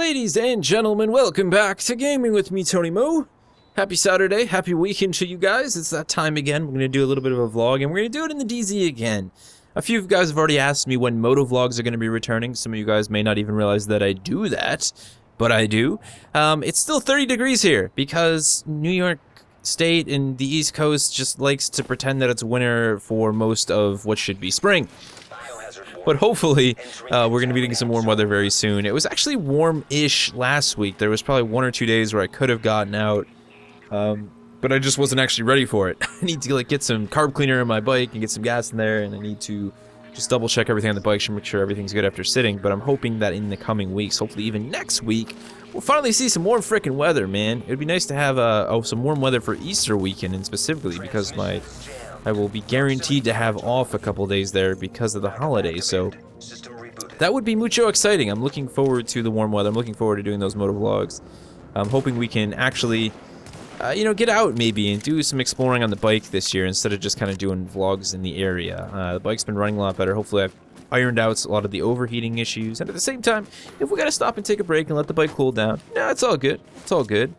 Ladies and gentlemen, welcome back to Gaming with me, Tony Mo. Happy Saturday, happy weekend to you guys. It's that time again. We're going to do a little bit of a vlog, and we're going to do it in the DZ again. A few of you guys have already asked me when Motovlogs are going to be returning. Some of you guys may not even realize that I do that, but I do. It's still 30 degrees here because New York State and the East Coast just likes to pretend that it's winter for most of what should be spring. But hopefully, we're going to be getting some warm weather very soon. It was actually warm-ish last week. There was probably 1 or 2 days where I could have gotten out, but I just wasn't actually ready for it. I need to get some carb cleaner in my bike and get some gas in there, and I need to just double-check everything on the bike to make sure everything's good after sitting. But I'm hoping that in the coming weeks, hopefully even next week, we'll finally see some warm frickin' weather, man. It would be nice to have some warm weather for Easter weekend, and specifically because I will be guaranteed to have off a couple days there because of the holiday, so that would be mucho exciting. I'm looking forward to the warm weather. I'm looking forward to doing those motovlogs. I'm hoping we can actually, get out maybe and do some exploring on the bike this year instead of just kind of doing vlogs in the area. The bike's been running a lot better. Hopefully I've ironed out a lot of the overheating issues, and at the same time, if we gotta stop and take a break and let the bike cool down, it's all good. It's all good.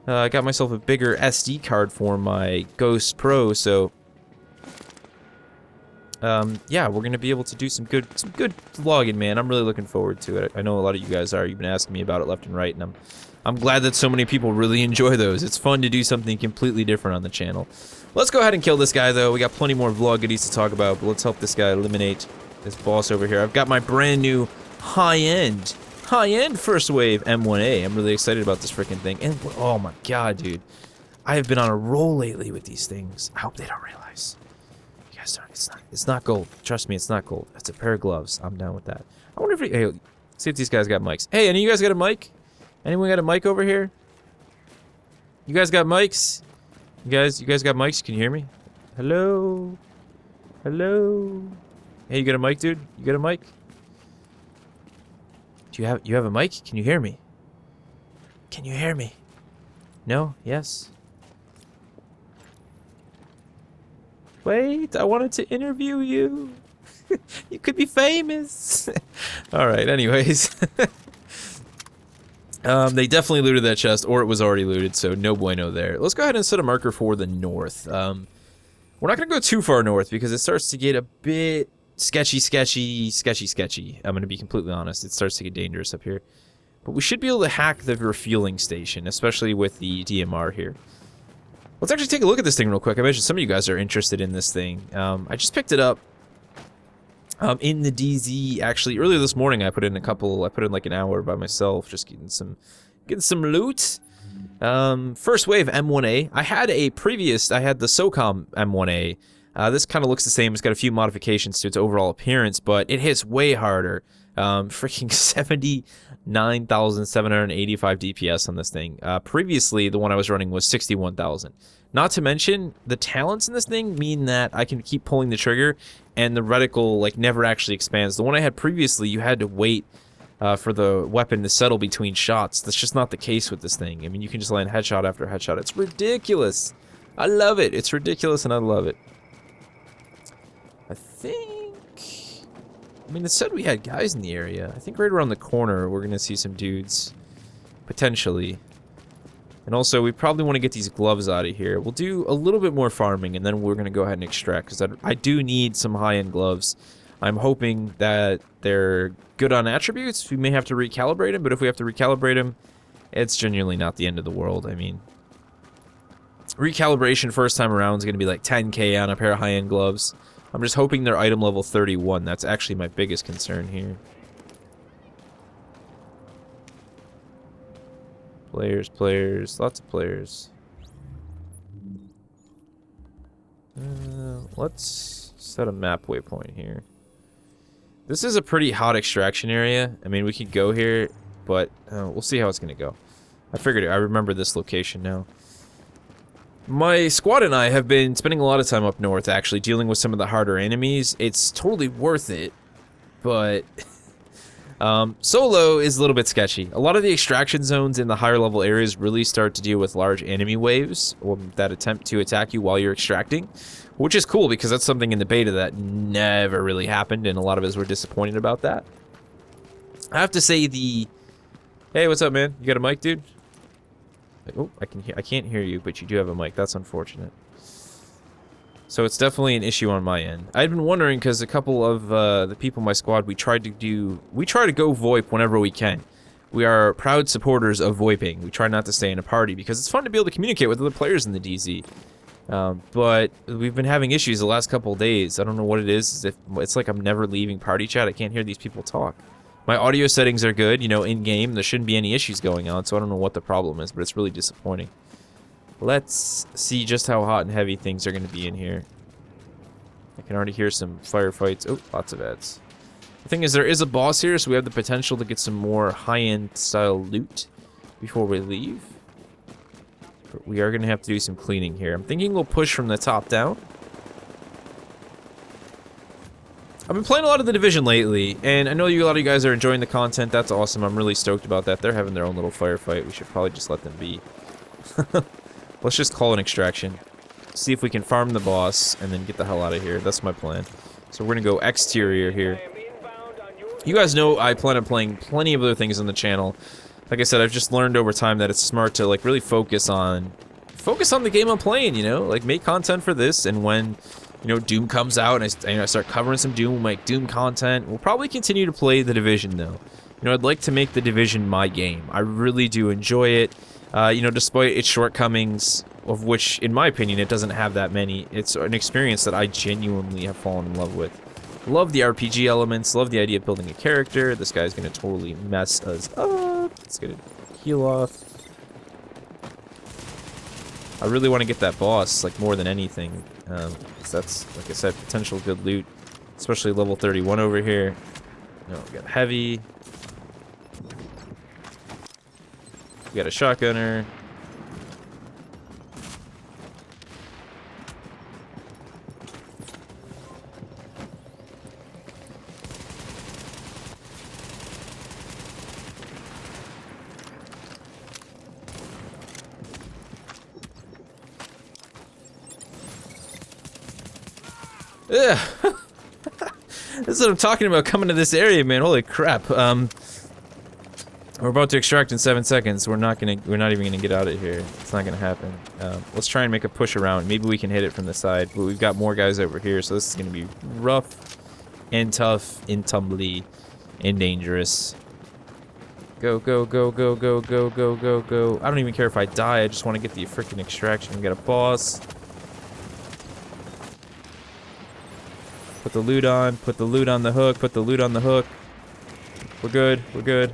I got myself a bigger SD card for my Ghost Pro, so yeah, we're gonna be able to do some good vlogging, man. I'm really looking forward to it. I know a lot of you guys are. You've been asking me about it left and right, and I'm glad that so many people really enjoy those. It's fun to do something completely different on the channel. Let's go ahead and kill this guy, though. We got plenty more vlog goodies to talk about, but let's help this guy eliminate this boss over here. I've got my brand new high-end first wave M1A. I'm really excited about this freaking thing. And oh my god, dude, I have been on a roll lately with these things. I hope they don't realize. It's not gold. Trust me, it's not gold. It's a pair of gloves. I'm down with that. I wonder if hey, see if these guys got mics. Hey, any of you guys got a mic? Anyone got a mic over here? You guys got mics? You guys got mics? Can you hear me? Hello? Hello? Hey, you got a mic, dude? You got a mic? Do you have a mic? Can you hear me? Can you hear me? No? Yes? Wait, I wanted to interview you. You could be famous. Alright, anyways. They definitely looted that chest, or it was already looted, so no bueno there. Let's go ahead and set a marker for the north. We're not going to go too far north, because it starts to get a bit sketchy. I'm going to be completely honest. It starts to get dangerous up here. But we should be able to hack the refueling station, especially with the DMR here. Let's actually take a look at this thing real quick. I mentioned some of you guys are interested in this thing. I just picked it up in the DZ. Actually, earlier this morning, I put in like an hour by myself, just getting some loot. First wave M1A. I had the SOCOM M1A. This kind of looks the same. It's got a few modifications to its overall appearance, but it hits way harder. Freaking 79,785 DPS on this thing. Previously, the one I was running was 61,000. Not to mention, the talents in this thing mean that I can keep pulling the trigger, and the reticle never actually expands. The one I had previously, you had to wait for the weapon to settle between shots. That's just not the case with this thing. I mean, you can just land headshot after headshot. It's ridiculous. I love it. It's ridiculous, and I love it. I mean, it said we had guys in the area. I think right around the corner, we're going to see some dudes. Potentially. And also, we probably want to get these gloves out of here. We'll do a little bit more farming, and then we're going to go ahead and extract, because I do need some high-end gloves. I'm hoping that they're good on attributes. We may have to recalibrate them, but if we have to recalibrate them, it's genuinely not the end of the world. I mean, recalibration first time around is going to be like 10K on a pair of high-end gloves. I'm just hoping they're item level 31. That's actually my biggest concern here. Players, lots of players. Let's set a map waypoint here. This is a pretty hot extraction area. I mean, we could go here, but we'll see how it's going to go. I remember this location now. My squad and I have been spending a lot of time up north, actually, dealing with some of the harder enemies. It's totally worth it, but solo is a little bit sketchy. A lot of the extraction zones in the higher level areas really start to deal with large enemy waves that attempt to attack you while you're extracting, which is cool because that's something in the beta that never really happened, and a lot of us were disappointed about that. I have to say the Hey, what's up, man? You got a mic, dude? Oh, I can't hear you, but you do have a mic. That's unfortunate. So it's definitely an issue on my end. I've been wondering because a couple of the people in my squad, we try to go VoIP whenever we can. We are proud supporters of VoIPing. We try not to stay in a party because it's fun to be able to communicate with other players in the DZ. But we've been having issues the last couple of days. I don't know what it is. It's like I'm never leaving party chat. I can't hear these people talk. My audio settings are good, you know, in-game. There shouldn't be any issues going on, so I don't know what the problem is, but it's really disappointing. Let's see just how hot and heavy things are going to be in here. I can already hear some firefights. Oh, lots of ads. The thing is, there is a boss here, so we have the potential to get some more high-end style loot before we leave. But we are going to have to do some cleaning here. I'm thinking we'll push from the top down. I've been playing a lot of The Division lately, and I know a lot of you guys are enjoying the content. That's awesome. I'm really stoked about that. They're having their own little firefight. We should probably just let them be. Let's just call an extraction. See if we can farm the boss, and then get the hell out of here. That's my plan. So we're going to go exterior here. You guys know I plan on playing plenty of other things on the channel. Like I said, I've just learned over time that it's smart to like really focus on the game I'm playing, you know? Like make content for this, and when, you know, Doom comes out and I start covering some Doom, we'll make Doom content. We'll probably continue to play The Division though. You know, I'd like to make The Division my game. I really do enjoy it. You know, despite its shortcomings, of which, in my opinion, it doesn't have that many, it's an experience that I genuinely have fallen in love with. Love the RPG elements, love the idea of building a character. This guy's gonna totally mess us up. It's gonna heal off. I really want to get that boss, like, more than anything. 'Cause that's, like I said, potential good loot. Especially level 31 over here. No, we got heavy. We got a shotgunner. Ugh. This is what I'm talking about coming to this area, man. Holy crap. We're about to extract in 7 seconds. We're not even gonna get out of here. It's not gonna happen. Let's try and make a push around. Maybe we can hit it from the side, but we've got more guys over here, so this is gonna be rough and tough and tumbly and dangerous. Go, go, go, go, go, go, go, go, go. I don't even care if I die. I just want to get the freaking extraction. We got a boss. Put the loot on. Put the loot on the hook. Put the loot on the hook. We're good. We're good.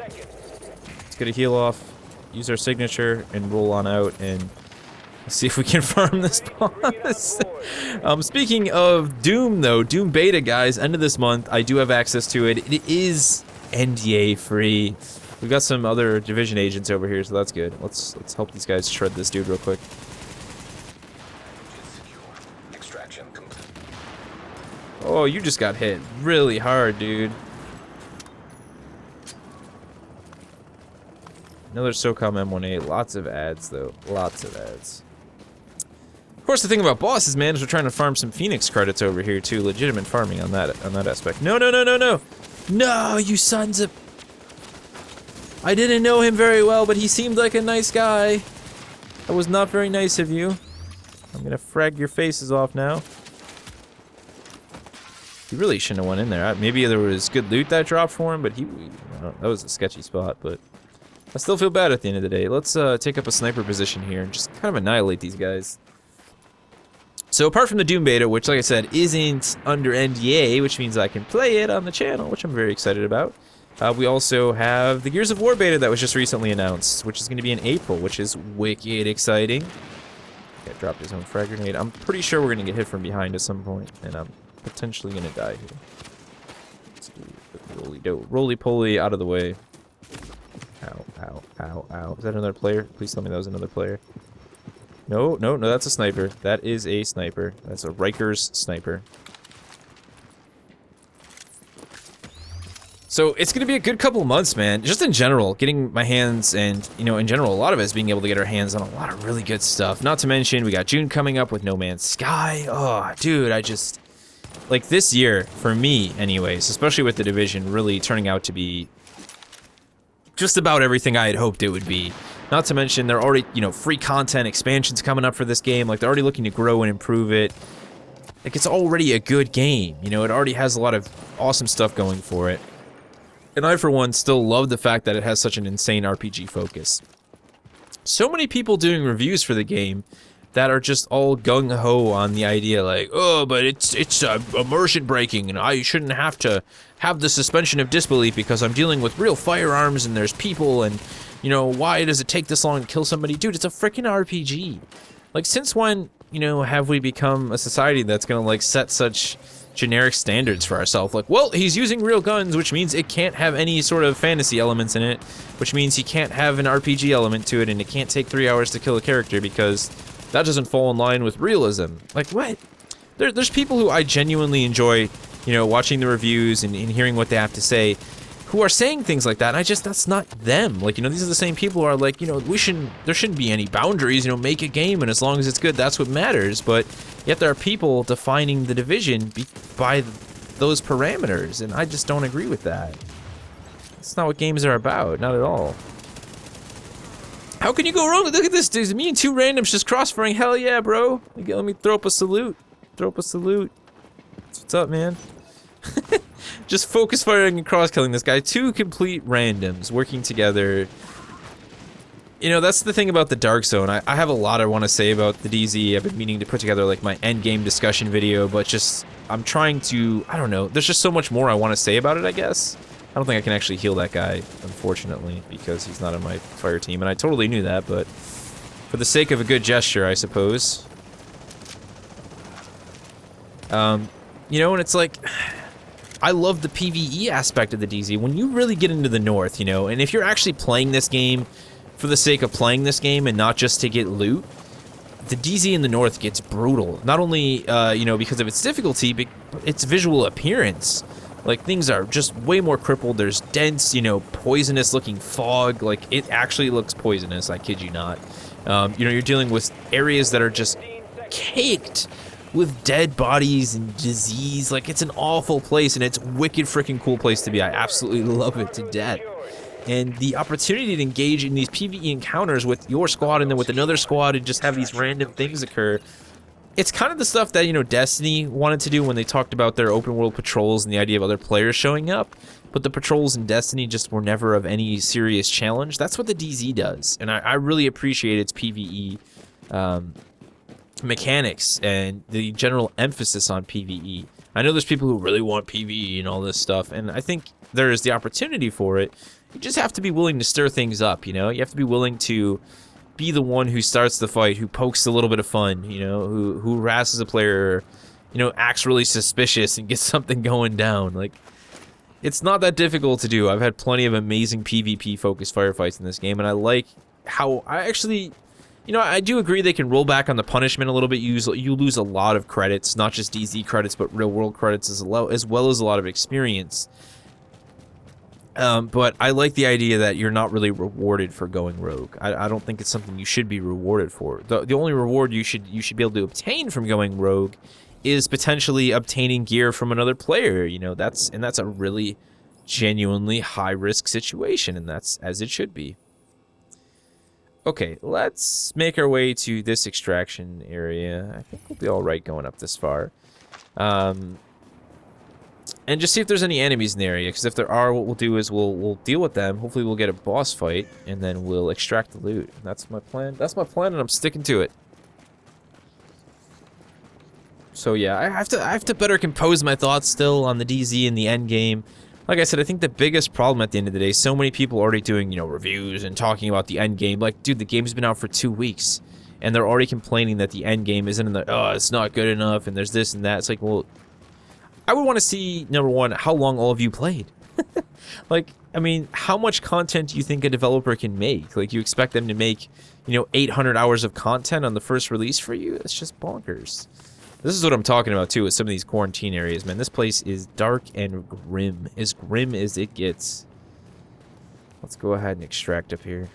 Let's get a heal off. Use our signature and roll on out and see if we can farm this boss. Speaking of Doom, though, Doom Beta, guys, end of this month, I do have access to it. It is NDA free. We've got some other Division agents over here, so that's good. Let's help these guys shred this dude real quick. Oh, you just got hit really hard, dude. Another SOCOM M18. Lots of ads, though. Lots of ads. Of course, the thing about bosses, man, is we're trying to farm some Phoenix credits over here, too. Legitimate farming on that aspect. No, no, no, no, no! No, you sons of... I didn't know him very well, but he seemed like a nice guy. That was not very nice of you. I'm gonna frag your faces off now. He really shouldn't have went in there. Maybe there was good loot that dropped for him, but that was a sketchy spot, but I still feel bad at the end of the day. Let's take up a sniper position here and just kind of annihilate these guys. So apart from the Doom Beta, which, like I said, isn't under NDA, which means I can play it on the channel, which I'm very excited about, we also have the Gears of War Beta that was just recently announced, which is going to be in April, which is wicked exciting. Okay, dropped his own frag grenade. I'm pretty sure we're going to get hit from behind at some point, and I'm potentially gonna die here. Let's do the roly-poly out of the way. Ow, ow, ow, ow. Is that another player? Please tell me that was another player. No, no, no, that's a sniper. That is a sniper. That's a Rikers sniper. So it's gonna be a good couple months, man. Just in general, getting my hands and, you know, in general, a lot of us being able to get our hands on a lot of really good stuff. Not to mention, we got June coming up with No Man's Sky. Oh, dude, I just... Like, this year, for me, anyways, especially with The Division really turning out to be just about everything I had hoped it would be. Not to mention, they're already, you know, free content, expansions coming up for this game. Like, they're already looking to grow and improve it. Like, it's already a good game. You know, it already has a lot of awesome stuff going for it. And I, for one, still love the fact that it has such an insane RPG focus. So many people doing reviews for the game that are just all gung-ho on the idea, like, oh, but it's immersion breaking, and I shouldn't have to have the suspension of disbelief because I'm dealing with real firearms and there's people, and, you know, why does it take this long to kill somebody? Dude, it's a freaking RPG. Like, since when, you know, have we become a society that's gonna, like, set such generic standards for ourselves? Like, well, he's using real guns, which means it can't have any sort of fantasy elements in it, which means he can't have an RPG element to it, and it can't take 3 hours to kill a character because that doesn't fall in line with realism. Like, what? There's people who I genuinely enjoy, you know, watching the reviews and hearing what they have to say, who are saying things like that, and that's not them. Like, you know, these are the same people who are like, you know, there shouldn't be any boundaries, you know, make a game, and as long as it's good, that's what matters. But yet there are people defining the division by those parameters, and I just don't agree with that. That's not what games are about, not at all. How can you go wrong? Look at this, dude. Me and two randoms just crossfiring. Hell yeah, bro. Let me throw up a salute. Throw up a salute. What's up, man? Just focus firing and cross-killing this guy. Two complete randoms working together. You know, that's the thing about the Dark Zone. I have a lot I want to say about the DZ. I've been meaning to put together, like, my endgame discussion video, but just, I'm trying to, I don't know. There's just so much more I want to say about it, I guess. I don't think I can actually heal that guy, unfortunately, because he's not on my fire team, and I totally knew that, but for the sake of a good gesture, I suppose. You know, and it's like, I love the PvE aspect of the DZ. When you really get into the North, you know, and if you're actually playing this game for the sake of playing this game and not just to get loot, the DZ in the North gets brutal. Not only, you know, because of its difficulty, but its visual appearance. Like, things are just way more crippled. There's dense, you know, poisonous-looking fog. Like, it actually looks poisonous, I kid you not. You know, you're dealing with areas that are just caked with dead bodies and disease. Like, it's an awful place, and it's a wicked freaking cool place to be. I absolutely love it to death. And the opportunity to engage in these PvE encounters with your squad and then with another squad and just have these random things occur, it's kind of the stuff that, you know, Destiny wanted to do when they talked about their open world patrols and the idea of other players showing up. But the patrols in Destiny just were never of any serious challenge. That's what the DZ does. And I really appreciate its PvE mechanics and the general emphasis on PvE. I know there's people who really want PvE and all this stuff, and I think there is the opportunity for it. You just have to be willing to stir things up, you know? You have to be willing to be the one who starts the fight, who pokes a little bit of fun, you know, who harasses a player, you know, acts really suspicious and gets something going down. Like, it's not that difficult to do. I've had plenty of amazing PvP-focused firefights in this game, and I like how I actually, you know, I do agree they can roll back on the punishment a little bit. You lose a lot of credits, not just DZ credits, but real-world credits as well as a lot of experience. But I like the idea that you're not really rewarded for going rogue. I don't think it's something you should be rewarded for. The only reward you should be able to obtain from going rogue is potentially obtaining gear from another player. You know, that's a really genuinely high-risk situation, and that's as it should be. Okay, let's make our way to this extraction area. I think we'll be all right going up this far. And just see if there's any enemies in the area, because if there are, what we'll do is we'll deal with them. Hopefully we'll get a boss fight, and then we'll extract the loot. And that's my plan. That's my plan, and I'm sticking to it. So yeah, I have to better compose my thoughts still on the DZ and the end game. Like I said, I think the biggest problem at the end of the day, so many people already doing, you know, reviews and talking about the end game. Like, dude, the game's been out for 2 weeks, and they're already complaining that the end game isn't in the, oh, it's not good enough, and there's this and that. It's like, well, I would want to see, number one, how long all of you played. Like, I mean, how much content do you think a developer can make? Like, you expect them to make, you know, 800 hours of content on the first release for you? It's just bonkers. This is what I'm talking about, too, with some of these quarantine areas, man. This place is dark and grim as it gets. Let's go ahead and extract up here.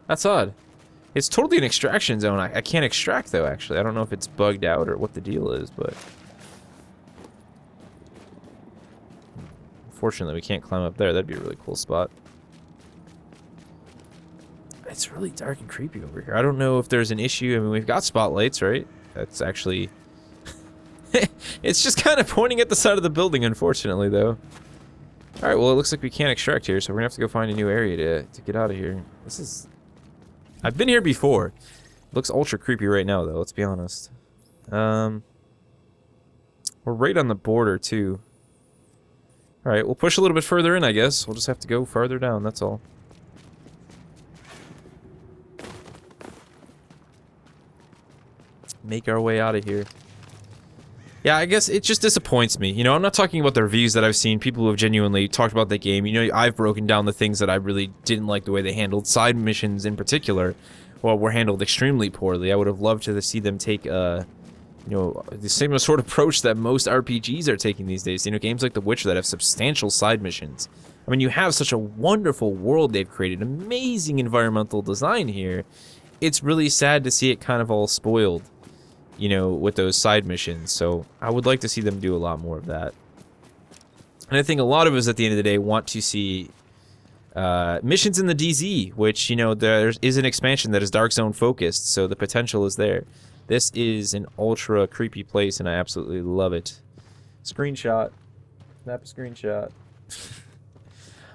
That's odd. It's totally an extraction zone. I can't extract, though, actually. I don't know if it's bugged out or what the deal is, but... Unfortunately, we can't climb up there. That'd be a really cool spot. It's really dark and creepy over here. I don't know if there's an issue. I mean, we've got spotlights, right? That's actually... It's just kind of pointing at the side of the building, unfortunately, though. Alright, well, it looks like we can't extract here, so we're gonna have to go find a new area to get out of here. This is... I've been here before. It looks ultra creepy right now, though, let's be honest. We're right on the border, too. Alright, we'll push a little bit further in, I guess. We'll just have to go farther down, that's all. Make our way out of here. Yeah, I guess it just disappoints me. You know, I'm not talking about the reviews that I've seen, people who have genuinely talked about the game. You know, I've broken down the things that I really didn't like the way they handled. Side missions in particular, well, were handled extremely poorly. I would have loved to see them take, you know, the same sort of approach that most RPGs are taking these days. You know, games like The Witcher that have substantial side missions. I mean, you have such a wonderful world they've created, amazing environmental design here. It's really sad to see it kind of all spoiled, you know, with those side missions. So I would like to see them do a lot more of that. And I think a lot of us at the end of the day want to see missions in the DZ, which, you know, there is an expansion that is Dark Zone focused, so the potential is there. This is an ultra creepy place, and I absolutely love it. Screenshot. Snap a screenshot.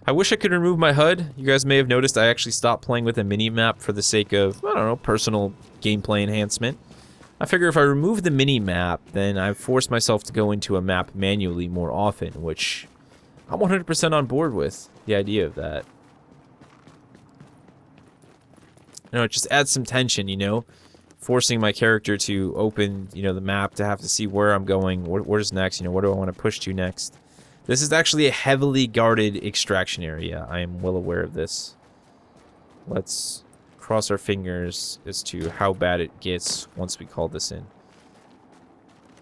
I wish I could remove my HUD. You guys may have noticed I actually stopped playing with a mini-map for the sake of, I don't know, personal gameplay enhancement. I figure if I remove the mini-map, then I've forced myself to go into a map manually more often, which I'm 100% on board with, the idea of that. You know, it just adds some tension, you know? Forcing my character to open, you know, the map, to have to see where I'm going, where's next, you know, where do I want to push to next. This is actually a heavily guarded extraction area. I am well aware of this. Let's cross our fingers as to how bad it gets once we call this in.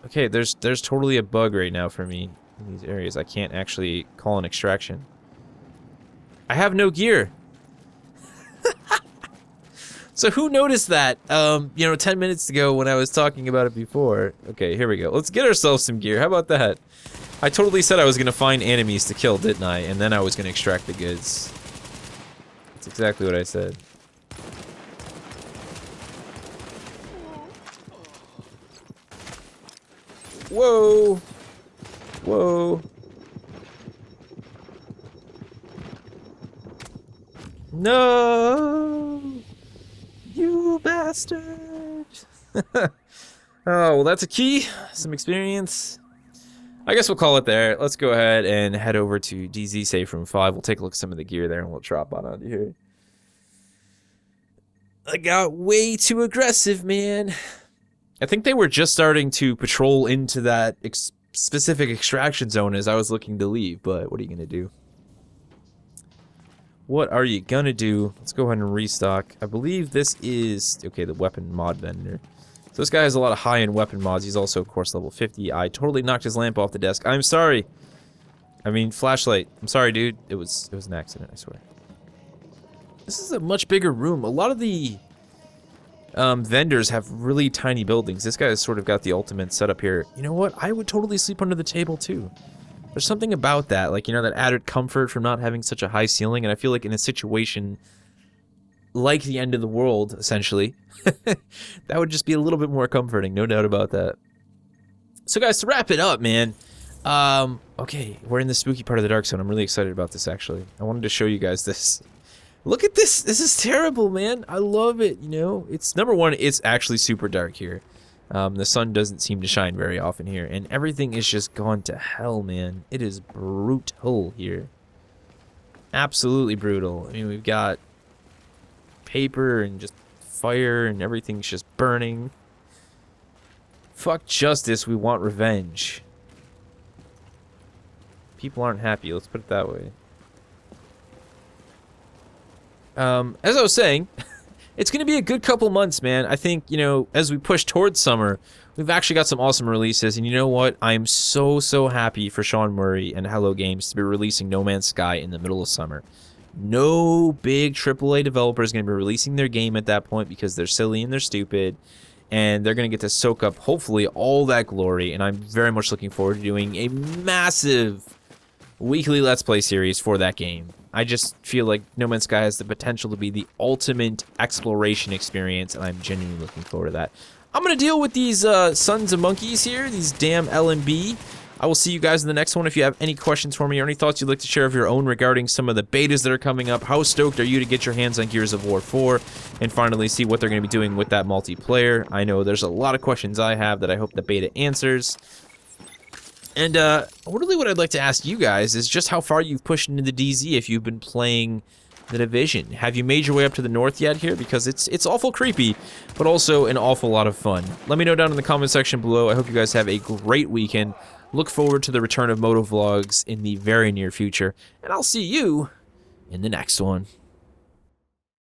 Okay, there's totally a bug right now for me in these areas. I can't actually call an extraction. I have no gear. So who noticed that, you know, 10 minutes ago when I was talking about it before? Okay, here we go. Let's get ourselves some gear. How about that? I totally said I was going to find enemies to kill, didn't I? And then I was going to extract the goods. That's exactly what I said. Whoa! Whoa! No! You bastard! Oh, well, that's a key. Some experience. I guess we'll call it there. Let's go ahead and head over to DZ Safe Room 5. We'll take a look at some of the gear there and we'll drop on onto here. I got way too aggressive, man. I think they were just starting to patrol into that specific extraction zone as I was looking to leave, but what are you going to do? What are you going to do? Let's go ahead and restock. I believe this is, okay, the weapon mod vendor. So this guy has a lot of high-end weapon mods. He's also, of course, level 50. I totally knocked his lamp off the desk. I'm sorry. I mean, flashlight. I'm sorry, dude. It was an accident, I swear. This is a much bigger room. A lot of the vendors have really tiny buildings. This guy has sort of got the ultimate setup here. You know what? I would totally sleep under the table, too. There's something about that, like, you know, that added comfort from not having such a high ceiling, and I feel like in a situation like the end of the world, essentially, that would just be a little bit more comforting, no doubt about that. So guys, to wrap it up, man, okay, we're in the spooky part of the Dark Zone. I'm really excited about this, actually. I wanted to show you guys this. Look at this. This is terrible, man. I love it, you know. It's, number one, it's actually super dark here. The sun doesn't seem to shine very often here, and everything is just gone to hell, man. It is brutal here. Absolutely brutal. I mean, we've got paper and just fire, and everything's just burning. Fuck justice, we want revenge. People aren't happy, let's put it that way. As I was saying, it's going to be a good couple months, man. I think, you know, as we push towards summer, we've actually got some awesome releases. And you know what? I'm so happy for Sean Murray and Hello Games to be releasing No Man's Sky in the middle of summer. No big AAA developer is going to be releasing their game at that point because they're silly and they're stupid. And they're going to get to soak up, hopefully, all that glory. And I'm very much looking forward to doing a massive weekly Let's Play series for that game. I just feel like No Man's Sky has the potential to be the ultimate exploration experience, and I'm genuinely looking forward to that. I'm going to deal with these sons of monkeys here, these damn LMB. I will see you guys in the next one. If you have any questions for me or any thoughts you'd like to share of your own regarding some of the betas that are coming up, how stoked are you to get your hands on Gears of War 4 and finally see what they're going to be doing with that multiplayer? I know there's a lot of questions I have that I hope the beta answers. And really what I'd like to ask you guys is just how far you've pushed into the DZ if you've been playing the Division. Have you made your way up to the north yet here? Because it's awful creepy, but also an awful lot of fun. Let me know down in the comment section below. I hope you guys have a great weekend. Look forward to the return of Motovlogs in the very near future, and I'll see you in the next one.